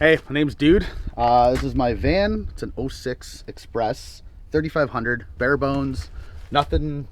Hey, my name's Dude. This is my van. It's an 06 Express 3500, bare bones, nothing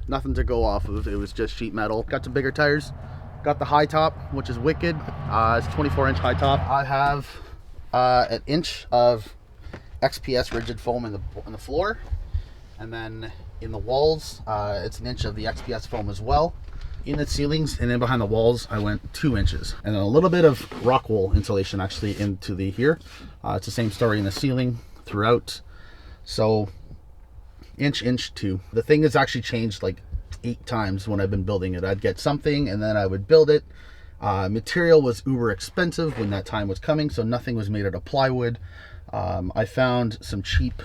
to go off of. It was just sheet metal. Got some bigger tires. Got the high top, which is wicked. It's 24-inch high top. I have an inch of XPS rigid foam in the floor, and then in the walls, it's an inch of the XPS foam as well. In the ceilings and then behind the walls, I went 2 inches, and then a little bit of rockwool insulation actually into the here. It's the same story in the ceiling throughout. So inch 2. The thing has actually changed like 8 times when I've been building it. I'd get something and then I would build it. Material was uber expensive when that time was coming, so nothing was made out of plywood. I found some cheap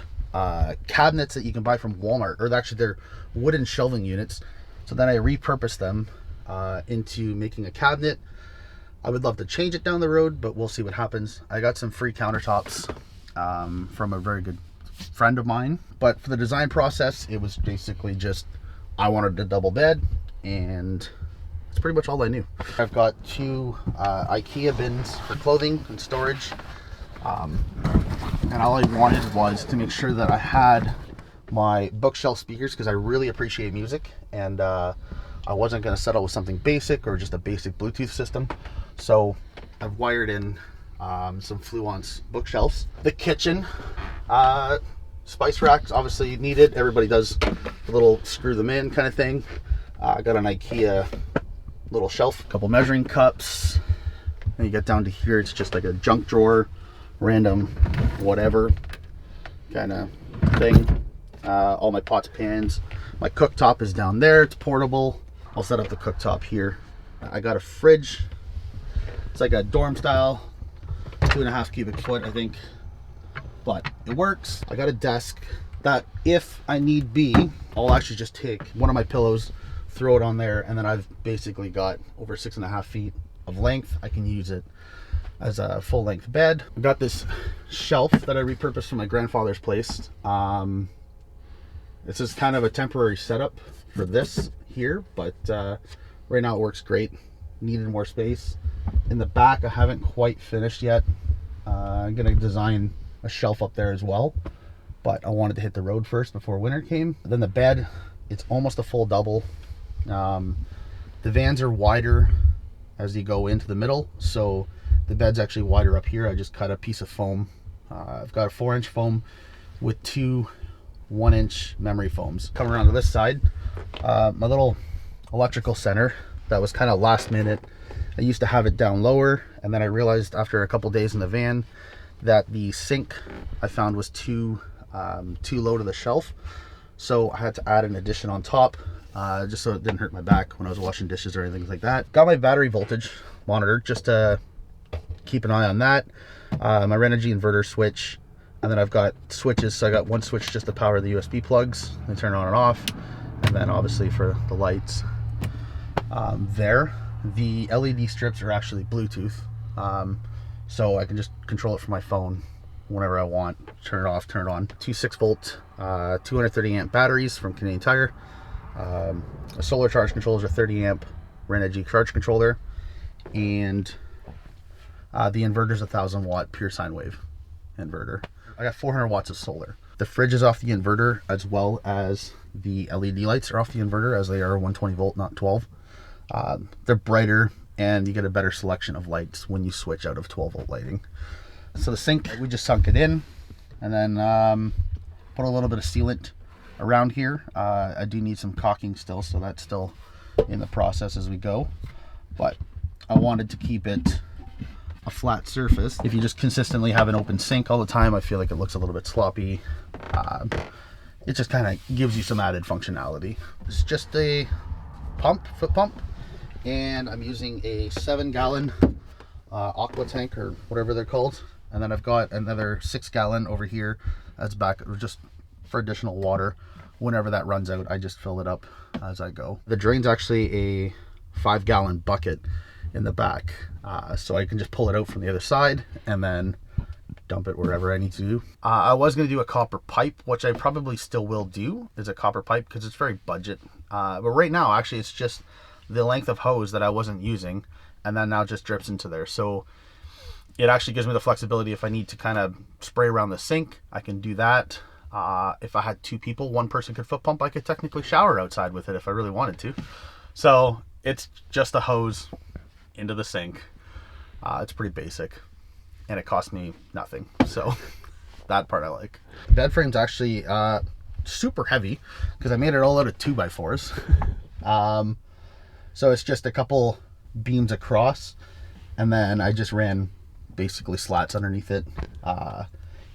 cabinets that you can buy from Walmart, or actually they're wooden shelving units. So then I repurposed them into making a cabinet. I would love to change it down the road, but we'll see what happens. I got some free countertops from a very good friend of mine. But for the design process, it was basically just, I wanted a double bed, and that's pretty much all I knew. I've got 2 IKEA bins for clothing and storage. And all I wanted was to make sure that I had my bookshelf speakers, because I really appreciate music, and I wasn't going to settle with something basic or just a basic Bluetooth system. So I've wired in some Fluence bookshelves. The kitchen, spice racks obviously needed. Everybody does a little screw them in kind of thing. I got an IKEA little shelf, a couple measuring cups, and you get down to here, it's just like a junk drawer, random whatever kind of thing. All my pots, pans. My cooktop is down there. It's portable. I'll set up the cooktop here. I got a fridge. It's like a dorm style, 2.5 cubic foot, I think, but it works. I got a desk that, if I need be, I'll actually just take one of my pillows, throw it on there, and then I've basically got over 6.5 feet of length. I can use it as a full-length bed. I got this shelf that I repurposed from my grandfather's place. This is kind of a temporary setup for this here, but right now it works great. Needed more space. In the back, I haven't quite finished yet. I'm gonna design a shelf up there as well, but I wanted to hit the road first before winter came. Then the bed, it's almost a full double. The vans are wider as you go into the middle, so the bed's actually wider up here. I just cut a piece of foam. I've got a 4-inch foam with 2 1-inch memory foams. Coming around to this side, my little electrical center that was kind of last minute. I used to have it down lower, and then I realized after a couple days in the van that the sink I found was too low to the shelf, so I had to add an addition on top, just so it didn't hurt my back when I was washing dishes or anything like that. Got my battery voltage monitor just to keep an eye on that. My Renogy inverter switch. And then I've got switches, so I got one switch just to power the USB plugs and turn on and off, and then obviously for the lights. There, the LED strips are actually Bluetooth, so I can just control it from my phone whenever I want. Turn it off, turn it on. 2 6-volt, 230 amp batteries from Canadian Tire. A solar charge controller, a 30 amp Renogy charge controller, and the inverter's a 1000 watt pure sine wave inverter. I got 400 watts of solar. The fridge is off the inverter, as well as the LED lights are off the inverter, as they are 120 volt, not 12. They're brighter, and you get a better selection of lights when you switch out of 12 volt lighting. So the sink, we just sunk it in, and then put a little bit of sealant around here. I do need some caulking still, so that's still in the process as we go. But I wanted to keep it a flat surface. If you just consistently have an open sink all the time, I feel like it looks a little bit sloppy. It just kind of gives you some added functionality. It's just a pump, foot pump, and I'm using a 7-gallon aqua tank, or whatever they're called, and then I've got another 6-gallon over here that's back just for additional water. Whenever that runs out, I just fill it up as I go. The drain's actually a 5-gallon bucket in the back, so I can just pull it out from the other side and then dump it wherever I need to do. I was going to do a copper pipe, which I probably still will do, is a copper pipe, because it's very budget. But right now, actually, it's just the length of hose that I wasn't using, and then now just drips into there. So It actually gives me the flexibility if I need to kind of spray around the sink, I can do that. If I had 2 people, 1 person could foot pump, I could technically shower outside with it if I really wanted to. So it's just a hose into the sink. It's pretty basic, and it cost me nothing. So that part I like. The bed frame's actually super heavy because I made it all out of 2x4s. So it's just a couple beams across, and then I just ran basically slats underneath it.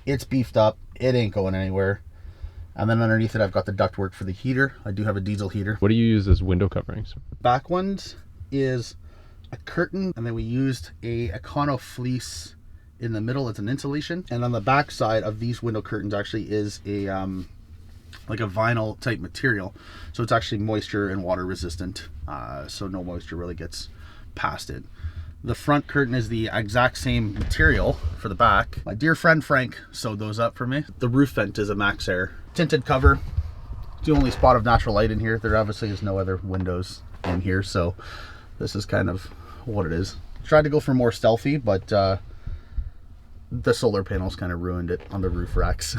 It's beefed up, it ain't going anywhere. And then underneath it I've got the ductwork for the heater. I do have a diesel heater. What do you use as window coverings? Back ones is a curtain, and then we used a Econo fleece in the middle as an insulation. And on the back side of these window curtains actually is a like a vinyl type material, so it's actually moisture and water resistant, so no moisture really gets past it. The front curtain is the exact same material for the back. My dear friend Frank sewed those up for me. The roof vent is a Max Air tinted cover. It's the only spot of natural light in here. There obviously is no other windows in here, so this is kind of what it is. Tried to go for more stealthy, but the solar panels kind of ruined it on the roof racks.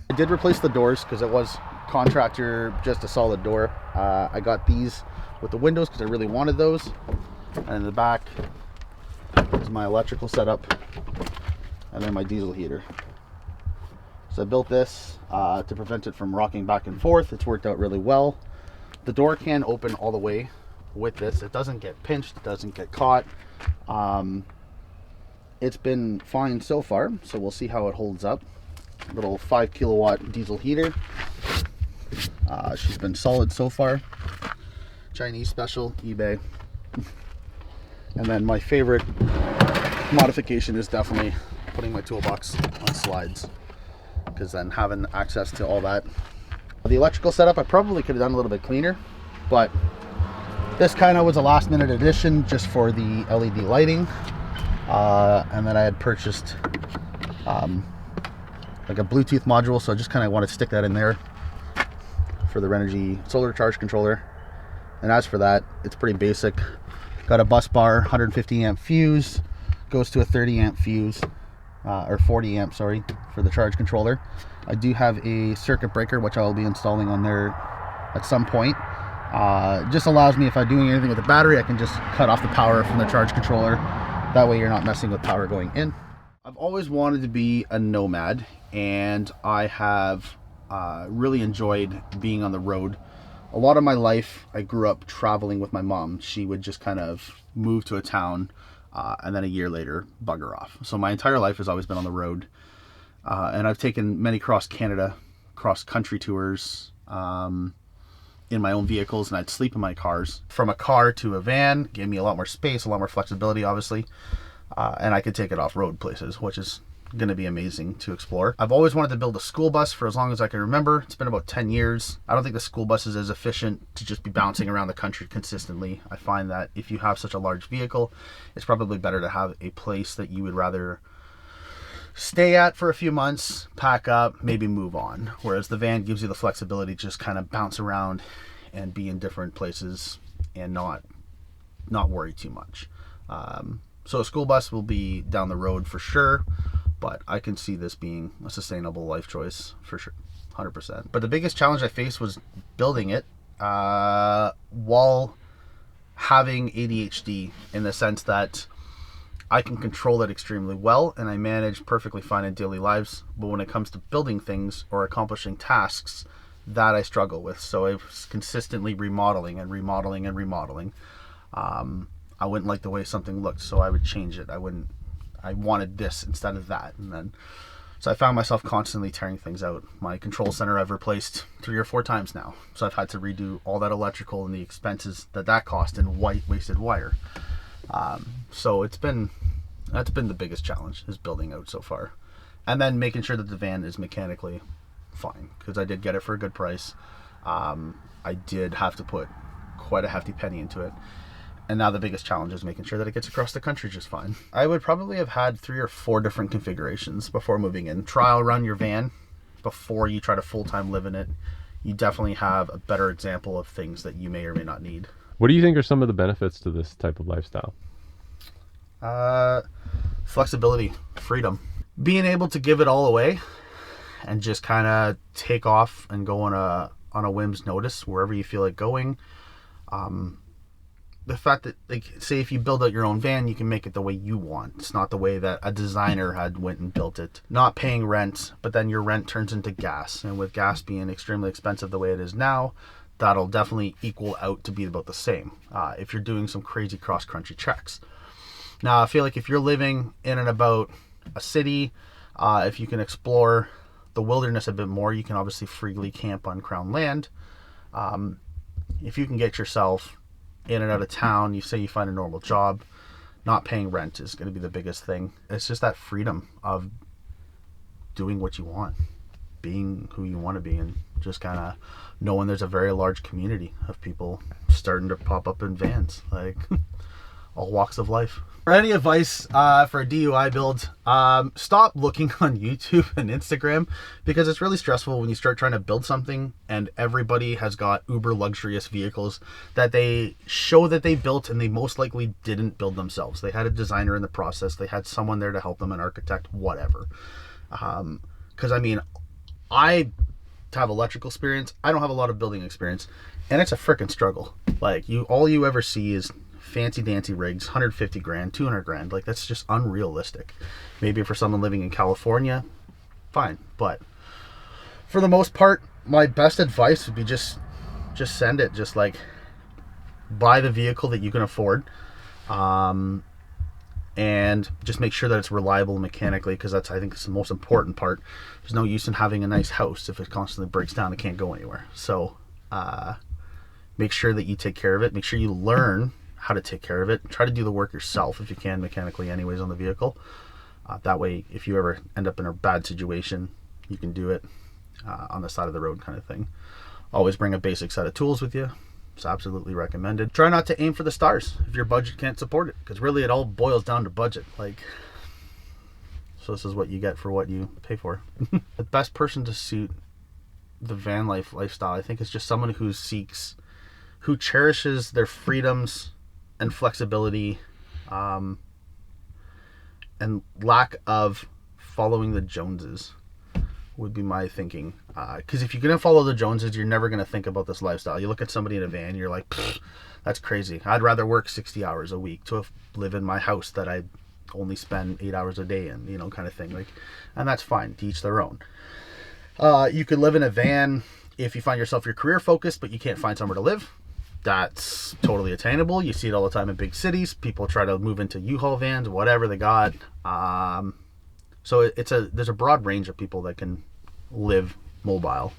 I did replace the doors because it was contractor, just a solid door. I got these with the windows because I really wanted those. And in the back is my electrical setup, and then my diesel heater. So I built this to prevent it from rocking back and forth. It's worked out really well. The door can open all the way with this. It doesn't get pinched, it doesn't get caught. It's been fine so far, so we'll see how it holds up. Little 5 kilowatt diesel heater. She's been solid so far. Chinese special, eBay. And then my favorite modification is definitely putting my toolbox on slides, because then having access to all that. The electrical setup I probably could have done a little bit cleaner, but this kind of was a last minute addition just for the LED lighting. And then I had purchased like a Bluetooth module, so I just kind of want to stick that in there for the Renogy solar charge controller. And as for that, it's pretty basic. Got a bus bar, 150 amp fuse, goes to a 30 amp fuse, or 40 amp, sorry, for the charge controller. I do have a circuit breaker, which I will be installing on there at some point. Just allows me, if I'm doing anything with the battery, I can just cut off the power from the charge controller. That way you're not messing with power going in. I've always wanted to be a nomad, and I have really enjoyed being on the road. A lot of my life, I grew up traveling with my mom. She would just kind of move to a town and then a year later bugger off. So my entire life has always been on the road. And I've taken many cross-Canada, cross-country tours in my own vehicles, and I'd sleep in my cars. From a car to a van gave me a lot more space, a lot more flexibility, obviously. And I could take it off-road places, which is going to be amazing to explore. I've always wanted to build a school bus for as long as I can remember. It's been about 10 years. I don't think the school bus is as efficient to just be bouncing around the country consistently. I find that if you have such a large vehicle, it's probably better to have a place that you would rather stay at for a few months, pack up, maybe move on. Whereas the van gives you the flexibility to just kind of bounce around and be in different places and not worry too much. So a school bus will be down the road for sure, but I can see this being a sustainable life choice for sure, 100%. But the biggest challenge I faced was building it while having ADHD, in the sense that I can control it extremely well and I manage perfectly fine in daily lives. But when it comes to building things or accomplishing tasks, that I struggle with. So I was consistently remodeling and remodeling and remodeling. I wouldn't like the way something looked, so I would change it. I wanted this instead of that. And then, so I found myself constantly tearing things out. My control center I've replaced 3 or 4 times now. So I've had to redo all that electrical and the expenses that cost in wasted wire. So that's been the biggest challenge, is building out so far. And then making sure that the van is mechanically fine, because I did get it for a good price. I did have to put quite a hefty penny into it. And now the biggest challenge is making sure that it gets across the country just fine. I would probably have had 3 or 4 different configurations before moving in. Trial run your van before you try to full-time live in it. You definitely have a better example of things that you may or may not need. What do you think are some of the benefits to this type of lifestyle? Flexibility, freedom. Being able to give it all away and just kind of take off and go on a whim's notice wherever you feel like going. The fact that, like, say if you build out your own van, you can make it the way you want. It's not the way that a designer had went and built it. Not paying rent, but then your rent turns into gas. And with gas being extremely expensive the way it is now, that'll definitely equal out to be about the same if you're doing some crazy cross-country treks. Now, I feel like if you're living in and about a city, if you can explore the wilderness a bit more, you can obviously freely camp on crown land. If you can get yourself in and out of town, you say you find a normal job, not paying rent is going to be the biggest thing. It's just that freedom of doing what you want, being who you want to be, and just kind of knowing there's a very large community of people starting to pop up in vans, like all walks of life. For any advice for a DUI build, stop looking on YouTube and Instagram, because it's really stressful when you start trying to build something and everybody has got uber luxurious vehicles that they show that they built, and they most likely didn't build themselves. They had a designer in the process. They had someone there to help them, an architect, whatever. Because I mean, I have electrical experience. I don't have a lot of building experience, and it's a freaking struggle. Like, all you ever see is fancy dancy rigs, 150 grand, 200 grand. Like, that's just unrealistic. Maybe for someone living in California, fine. But for the most part, my best advice would be just send it. Just like buy the vehicle that you can afford, and just make sure that it's reliable mechanically, because that's, I think, it's the most important part. There's no use in having a nice house if it constantly breaks down and can't go anywhere. So make sure that you take care of it. Make sure you learn how to take care of it. Try to do the work yourself if you can, mechanically anyways, on the vehicle. That way, if you ever end up in a bad situation, you can do it on the side of the road, kind of thing. Always bring a basic set of tools with you. It's absolutely recommended. Try not to aim for the stars if your budget can't support it, because really it all boils down to budget. Like, so this is what you get for what you pay for. The best person to suit the van life lifestyle, I think, is just someone who cherishes their freedoms and flexibility, and lack of following the Joneses would be my thinking. Because if you're going to follow the Joneses, you're never going to think about this lifestyle. You look at somebody in a van, you're like, that's crazy. I'd rather work 60 hours a week to live in my house that I only spend 8 hours a day in, kind of thing. Like, and that's fine, to each their own. You could live in a van if you find yourself your career focused, but you can't find somewhere to live. That's totally attainable. You see it all the time in big cities. People try to move into U-Haul vans, whatever they got. So there's a broad range of people that can live mobile,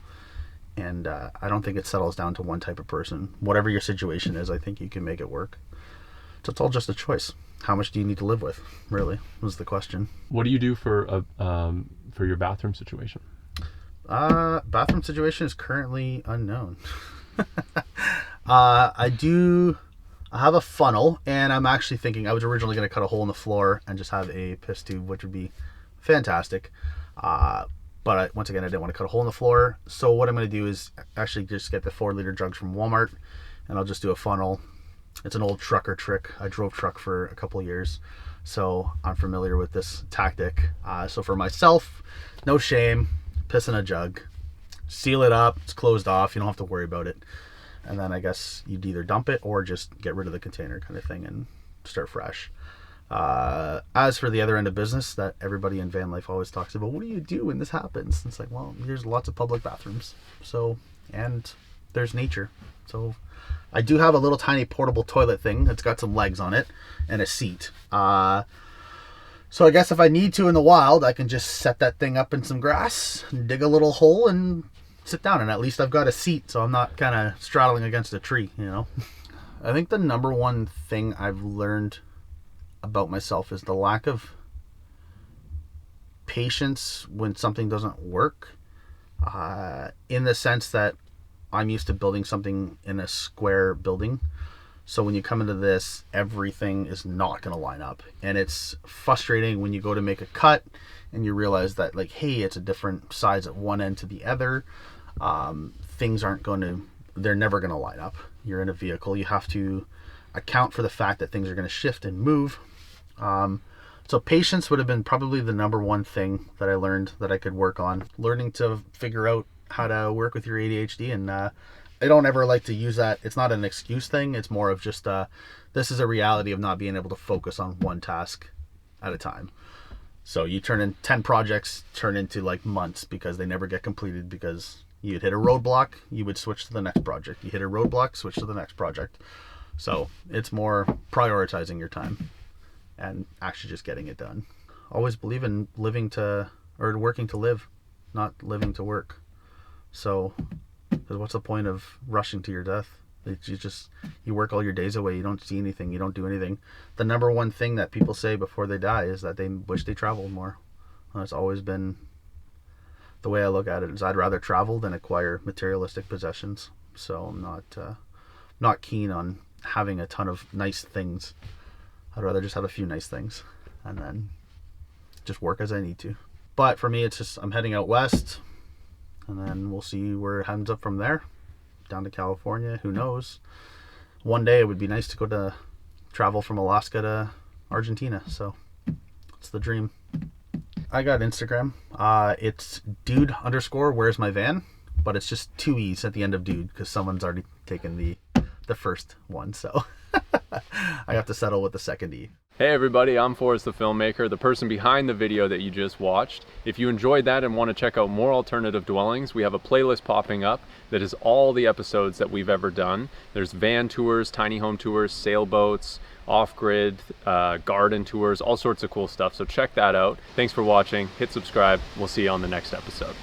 and I don't think it settles down to one type of person. Whatever your situation is, I think you can make it work. So it's all just a choice. How much do you need to live with, really, was the question. What do you do for your bathroom situation? Bathroom situation is currently unknown. I have a funnel, and I'm actually thinking, I was originally going to cut a hole in the floor and just have a piss tube, which would be fantastic. But once again, I didn't want to cut a hole in the floor. So what I'm going to do is actually just get the 4-liter jugs from Walmart, and I'll just do a funnel. It's an old trucker trick. I drove truck for a couple of years, so I'm familiar with this tactic. So for myself, no shame, piss in a jug, seal it up, it's closed off, you don't have to worry about it. And then I guess you'd either dump it or just get rid of the container, kind of thing, and start fresh. As for the other end of business that everybody in van life always talks about, what do you do when this happens? It's like, well, there's lots of public bathrooms, and there's nature. So I do have a little tiny portable toilet thing that's got some legs on it and a seat. So I guess if I need to in the wild, I can just set that thing up in some grass, dig a little hole, and sit down, and at least I've got a seat, so I'm not kind of straddling against a tree, I think the number one thing I've learned about myself is the lack of patience when something doesn't work, in the sense that I'm used to building something in a square building. So when you come into this, everything is not going to line up, and it's frustrating when you go to make a cut and you realize that, like, hey, it's a different size at one end to the other. Things they're never going to line up. You're in a vehicle. You have to account for the fact that things are going to shift and move. So patience would have been probably the number one thing that I learned that I could work on. Learning to figure out how to work with your ADHD, and I don't ever like to use that. It's not an excuse thing. It's more of just this is a reality of not being able to focus on one task at a time. So you turn in 10 projects, turn into like months because they never get completed because you'd hit a roadblock, you would switch to the next project. You hit a roadblock, switch to the next project. So it's more prioritizing your time and actually just getting it done. Always believe in living to, or working to live, not living to work. So, because what's the point of rushing to your death? You work all your days away, you don't see anything, you don't do anything. The number one thing that people say before they die is that they wish they traveled more. That's always been the way I look at it, is I'd rather travel than acquire materialistic possessions. So I'm not keen on having a ton of nice things. I'd rather just have a few nice things and then just work as I need to. But for me, it's just I'm heading out west, and then we'll see where it ends up from there. Down to California, who knows? One day it would be nice to go to travel from Alaska to Argentina. So it's the dream. I got Instagram. It's dude_where's my van, but it's just 2 E's at the end of dude because someone's already taken the first one. So I have to settle with the second E. Hey everybody, I'm Forrest the filmmaker, the person behind the video that you just watched. If you enjoyed that and want to check out more alternative dwellings, we have a playlist popping up that is all the episodes that we've ever done. There's van tours, tiny home tours, sailboats, off-grid, garden tours, all sorts of cool stuff. So check that out. Thanks for watching, hit subscribe. We'll see you on the next episode.